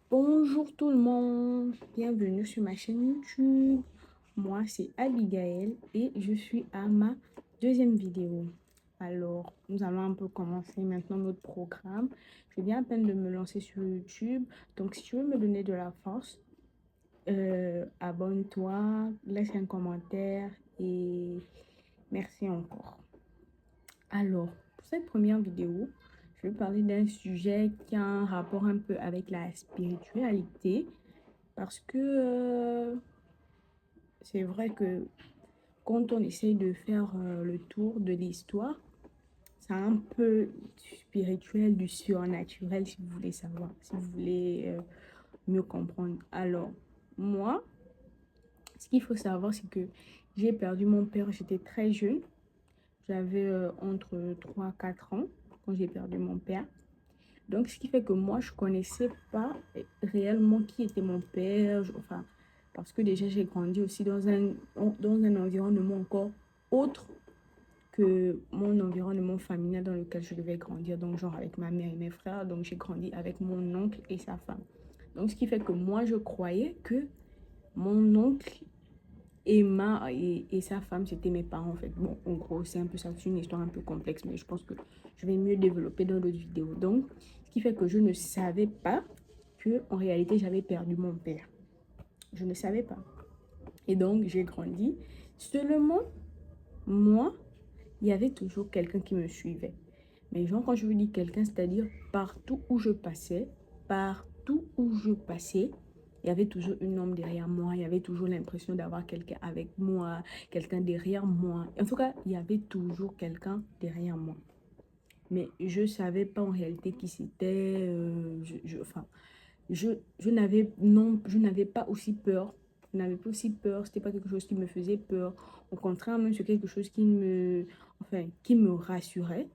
Bonjour tout le monde, bienvenue sur ma chaîne YouTube. Moi c'est Abigail et je suis à ma deuxième vidéo. Alors, nous allons un peu commencer maintenant notre programme. Je viens à peine de me lancer sur YouTube, donc si tu veux me donner de la force, abonne-toi, laisse un commentaire et merci encore. Alors, pour cette première vidéo, je vais parler d'un sujet qui a un rapport un peu avec la spiritualité parce que c'est vrai que quand on essaye de faire le tour de l'histoire, c'est un peu du spirituel, du surnaturel si vous voulez savoir, si vous voulez mieux comprendre. Alors, moi, ce qu'il faut savoir, c'est que j'ai perdu mon père, j'étais très jeune. J'avais entre 3 4 ans quand j'ai perdu mon père. Donc, ce qui fait que moi, je connaissais pas réellement qui était mon père. Enfin, parce que déjà, j'ai grandi aussi dans un environnement encore autre que mon environnement familial dans lequel je devais grandir. Donc, genre avec ma mère et mes frères. Donc, j'ai grandi avec mon oncle et sa femme. Donc, ce qui fait que moi, je croyais que mon oncle et sa femme, c'était mes parents en fait. Bon, en gros, c'est un peu ça, c'est une histoire un peu complexe, mais je pense que je vais mieux développer dans d'autres vidéos. Donc, ce qui fait que je ne savais pas que en réalité, j'avais perdu mon père. Je ne savais pas. Et donc, j'ai grandi. Seulement, moi, il y avait toujours quelqu'un qui me suivait. Mais genre, quand je vous dis quelqu'un, c'est-à-dire partout où je passais, il y avait toujours une ombre derrière moi, il y avait toujours l'impression d'avoir quelqu'un avec moi, quelqu'un derrière moi. En tout cas, il y avait toujours quelqu'un derrière moi. Mais je ne savais pas en réalité qui c'était. Enfin, je n'avais pas aussi peur. Je n'avais pas aussi peur. C'était pas quelque chose qui me faisait peur. Au contraire, même c'est quelque chose qui me rassurait.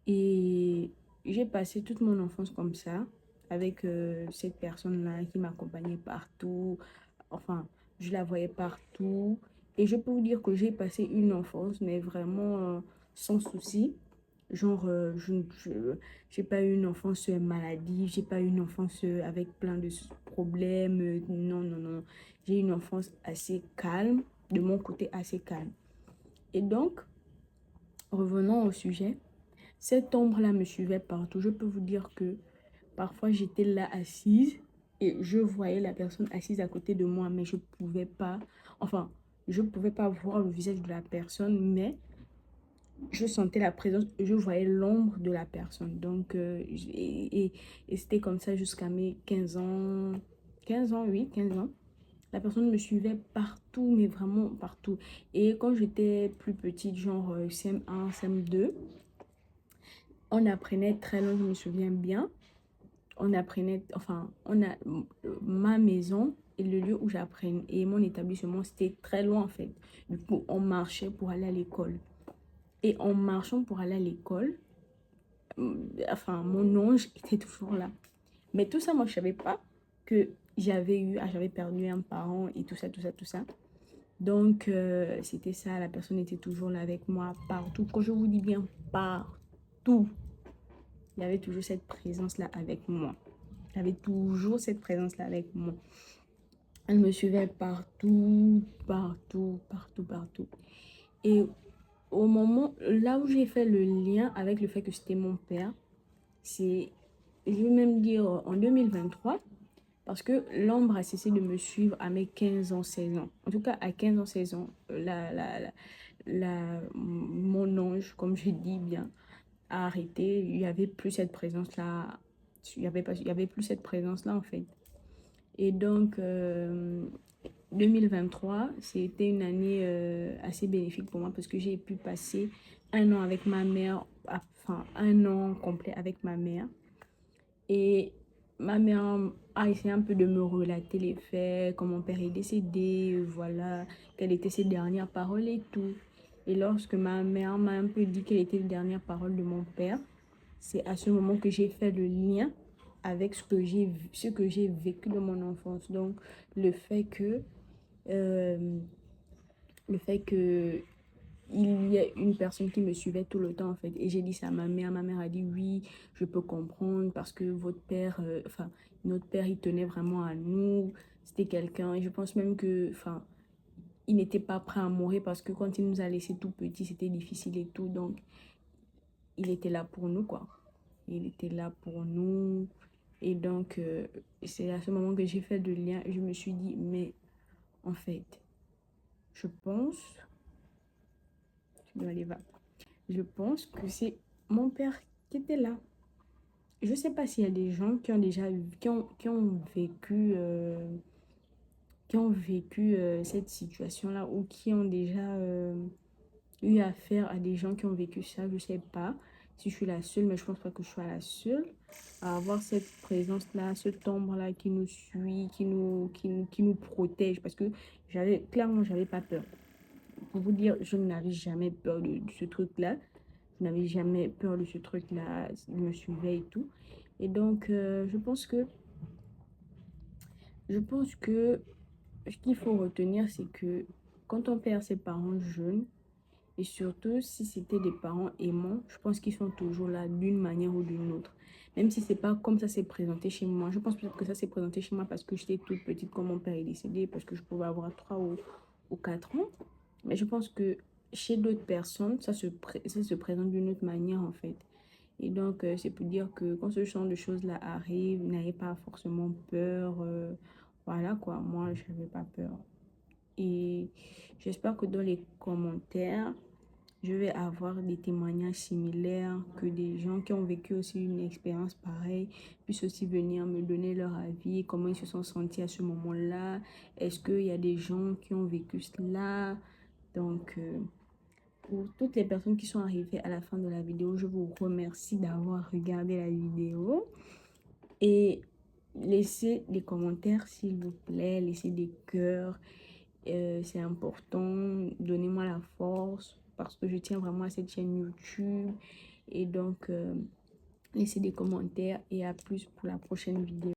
Et j'ai passé toute mon enfance comme ça, avec cette personne-là qui m'accompagnait partout. Enfin, je la voyais partout. Et je peux vous dire que j'ai passé une enfance, mais vraiment sans souci. Genre, j'ai pas eu une enfance maladive, j'ai pas eu une enfance avec plein de problèmes. Non, non, non. J'ai eu une enfance assez calme, de mon côté assez calme. Et donc, revenons au sujet. Cette ombre-là me suivait partout. Je peux vous dire que parfois j'étais là assise et je voyais la personne assise à côté de moi, mais enfin, je pouvais pas voir le visage de la personne, mais je sentais la présence, je voyais l'ombre de la personne. Donc, et c'était comme ça jusqu'à mes 15 ans. 15 ans, oui, 15 ans. La personne me suivait partout, mais vraiment partout. Et quand j'étais plus petite, genre CM1, CM2, on apprenait très loin, je me souviens bien. On apprenait, enfin, ma maison et le lieu où j'apprenais et mon établissement, c'était très loin en fait. Du coup, on marchait pour aller à l'école. Et en marchant pour aller à l'école, enfin, mon ange était toujours là. Mais tout ça, moi, je savais pas que j'avais perdu un parent et tout ça, tout ça, tout ça. Donc, c'était ça, la personne était toujours là avec moi partout. Quand je vous dis bien partout, il y avait toujours cette présence-là avec moi. J'avais toujours cette présence-là avec moi. Elle me suivait partout, partout, partout, partout. Et au moment, là où j'ai fait le lien avec le fait que c'était mon père, c'est, je vais même dire en 2023, parce que l'ombre a cessé de me suivre à mes 15 ans, 16 ans. En tout cas, à 15 ans, 16 ans, mon ange, comme je dis bien, a arrêté. Il n'y avait plus cette présence-là. Il y avait plus cette présence-là, en fait. Et donc, 2023, c'était une année assez bénéfique pour moi parce que j'ai pu passer un an avec ma mère, enfin un an complet avec ma mère. Et ma mère a essayé un peu de me relater les faits, quand mon père est décédé, voilà, quelles étaient ses dernières paroles et tout. Et lorsque ma mère m'a un peu dit quelles étaient les dernières paroles de mon père, c'est à ce moment que j'ai fait le lien avec ce que j'ai vécu de mon enfance. Donc, le fait que, euh, le fait que il y a une personne qui me suivait tout le temps en fait. Et j'ai dit ça à ma mère. Ma mère a dit oui, je peux comprendre parce que votre père, enfin, notre père, il tenait vraiment à nous. C'était quelqu'un. Et je pense même que, enfin, il n'était pas prêt à mourir parce que quand il nous a laissés tout petits, c'était difficile et tout. Donc, il était là pour nous, quoi. Il était là pour nous. Et donc, c'est à ce moment que j'ai fait le lien. Je me suis dit, mais en fait, je pense, je dois aller va. Je pense que c'est mon père qui était là. Je ne sais pas s'il y a des gens qui ont déjà qui ont vécu cette situation-là ou qui ont déjà eu affaire à des gens qui ont vécu ça. Je ne sais pas si je suis la seule, mais je pense pas que je sois la seule à avoir cette présence-là, ce ombre-là qui nous suit, qui nous protège. Parce que clairement, j'avais pas peur. Pour vous dire, je n'avais jamais peur de ce truc-là. Je n'avais jamais peur de ce truc-là. Il me suivait et tout. Et donc, je pense que ce qu'il faut retenir, c'est que quand on perd ses parents jeunes, et surtout si c'était des parents aimants, je pense qu'ils sont toujours là d'une manière ou d'une autre. Même si c'est pas comme ça s'est présenté chez moi. Je pense peut-être que ça s'est présenté chez moi parce que j'étais toute petite quand mon père est décédé, parce que je pouvais avoir 3 ou 4 ans. Mais je pense que chez d'autres personnes, ça se présente d'une autre manière en fait. Et donc, c'est pour dire que quand ce genre de choses-là arrive, n'ayez pas forcément peur. Voilà quoi, moi, je n'avais pas peur. Et j'espère que dans les commentaires, je vais avoir des témoignages similaires, que des gens qui ont vécu aussi une expérience pareille puissent aussi venir me donner leur avis, comment ils se sont sentis à ce moment-là. Est-ce qu'il y a des gens qui ont vécu cela? Donc, pour toutes les personnes qui sont arrivées à la fin de la vidéo, je vous remercie d'avoir regardé la vidéo. Et laissez des commentaires s'il vous plaît, laissez des cœurs. C'est important. Donnez-moi la force parce que je tiens vraiment à cette chaîne YouTube. Et donc, laissez des commentaires et à plus pour la prochaine vidéo.